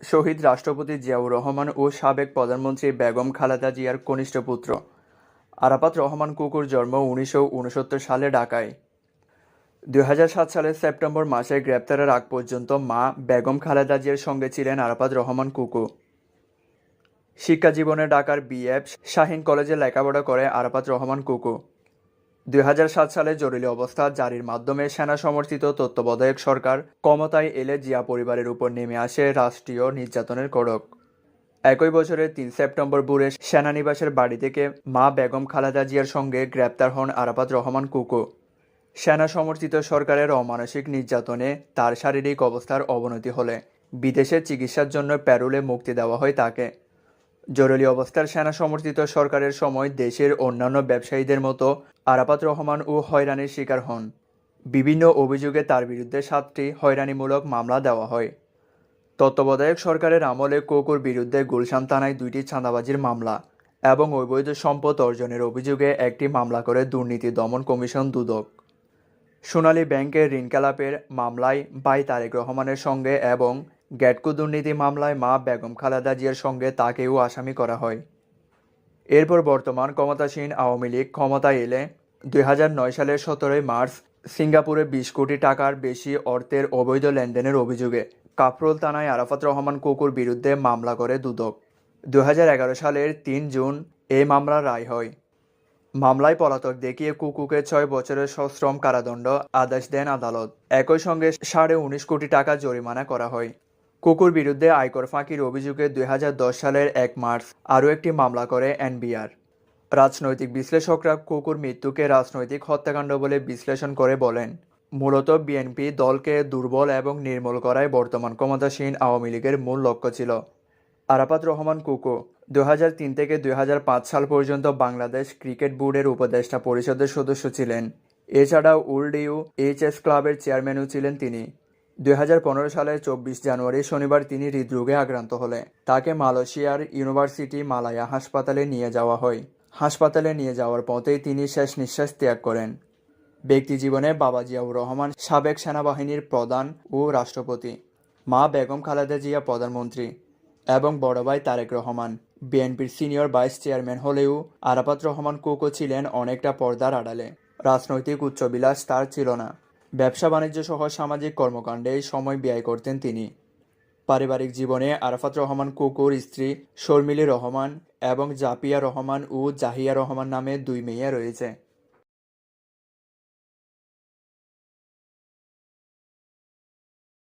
শহীদ রাষ্ট্রপতি জিয়াউর রহমান ও সাবেক প্রধানমন্ত্রী বেগম খালেদা জিয়ার কনিষ্ঠ পুত্র। আরাফাত রহমান কুকুর জন্ম 1969 সালে ঢাকায়। 2007 সালের সেপ্টেম্বর মাসে গ্রেপ্তারের আগ পর্যন্ত মা বেগম খালেদা জিয়ার সঙ্গে ছিলেন আরাফাত রহমান কুকু। শিক্ষা জীবনে ঢাকার বিএফ শাহীন কলেজে লেখাপড়া করে আরাফাত রহমান কুকু। 2007 সালে জরুরি অবস্থা জারির মাধ্যমে সেনা সমর্থিত তত্ত্বাবধায়ক সরকার ক্ষমতায় এলে জিয়া পরিবারের উপর নেমে আসে রাষ্ট্রীয় নির্যাতনের কড়ক। একই বছরের 3 সেপ্টেম্বর ভোরে সেনানিবাসের বাড়ি থেকে মা বেগম খালেদা জিয়ার সঙ্গে গ্রেপ্তার হন আরাফাত রহমান কুকু। সেনা সমর্থিত সরকারের অমানসিক নির্যাতনে তার শারীরিক অবস্থার অবনতি হলে বিদেশে চিকিৎসার জন্য প্যারোলে মুক্তি দেওয়া হয় তাকে। জরুরি অবস্থার সেনা সমর্থিত সরকারের সময় দেশের অন্যান্য ব্যবসায়ীদের মতো আরাফাত রহমানও হয়রানির শিকার হন। বিভিন্ন অভিযোগে তার বিরুদ্ধে 7টি হয়রানিমূলক মামলা দেওয়া হয়। তত্ত্বাবধায়ক সরকারের আমলে কুকুর বিরুদ্ধে গুলশান থানায় 2টি চাঁদাবাজির মামলা এবং অবৈধ সম্পদ অর্জনের অভিযোগে একটি মামলা করে দুর্নীতি দমন কমিশন দুদক। সোনালী ব্যাংকের ঋণখেলাপের মামলায় ভাই তারেক রহমানের সঙ্গে এবং গ্যাটকো দুর্নীতি মামলায় মা বেগম খালেদা জিয়ার সঙ্গে তাকেও আসামি করা হয়। এরপর বর্তমান ক্ষমতাসীন আওয়ামী লীগ ক্ষমতায় এলে 2009 সালের 17 মার্চ সিঙ্গাপুরে 20 কোটি টাকার বেশি অর্থের অবৈধ লেনদেনের অভিযোগে কাফরুল থানায় আরাফাত রহমান কুকুর বিরুদ্ধে মামলা করে দুদক। 2011 সালের 3 জুন এই মামলার রায় হয়। মামলায় পলাতক দেখিয়ে কুকুকে 6 বছরের সশ্রম কারাদণ্ড আদেশ দেন আদালত। একই সঙ্গে 19.5 কোটি টাকা জরিমানা করা হয়। কুকুর বিরুদ্ধে আয়কর ফাঁকির অভিযোগে 2010 সালের 1 মার্চ আরও একটি মামলা করে এনবিআর। রাজনৈতিক বিশ্লেষকরা কুকুর মৃত্যুকে রাজনৈতিক হত্যাকাণ্ড বলে বিশ্লেষণ করে বলেন, মূলত বিএনপি দলকে দুর্বল এবং নির্মূল করাই বর্তমান ক্ষমতাসীন আওয়ামী লীগের মূল লক্ষ্য ছিল। আরাফাত রহমান কুকু 2003 থেকে 2005 সাল পর্যন্ত বাংলাদেশ ক্রিকেট বোর্ডের উপদেষ্টা পরিষদের সদস্য ছিলেন। এছাড়াও ওল্ড এইচএস ক্লাবের চেয়ারম্যানও ছিলেন তিনি। 2015 সালের 24 জানুয়ারি শনিবার তিনি হৃদরোগে আক্রান্ত হলে তাকে মালয়েশিয়ার ইউনিভার্সিটি মালায়া হাসপাতালে নিয়ে যাওয়া হয়। হাসপাতালে নিয়ে যাওয়ার পথেই তিনি শেষ নিঃশ্বাস ত্যাগ করেন। ব্যক্তিজীবনে বাবা জিয়াউর রহমান সাবেক সেনাবাহিনীর প্রধান ও রাষ্ট্রপতি, মা বেগম খালেদা জিয়া প্রধানমন্ত্রী এবং বড় ভাই তারেক রহমান বিএনপির সিনিয়র ভাইস চেয়ারম্যান হলেও আরাফাত রহমান কুকু ছিলেন অনেকটা পর্দার আড়ালে। রাজনৈতিক উচ্চবিলাস তার ছিল না। ব্যবসা বাণিজ্য সহ সামাজিক কর্মকাণ্ডে সময় ব্যয় করতেন তিনি। পারিবারিক জীবনে আরাফাত রহমান কুকুর স্ত্রী শর্মিলী রহমান এবং জাপিয়া রহমান ও জাহিয়া রহমান নামে 2 মেয়ে রয়েছে।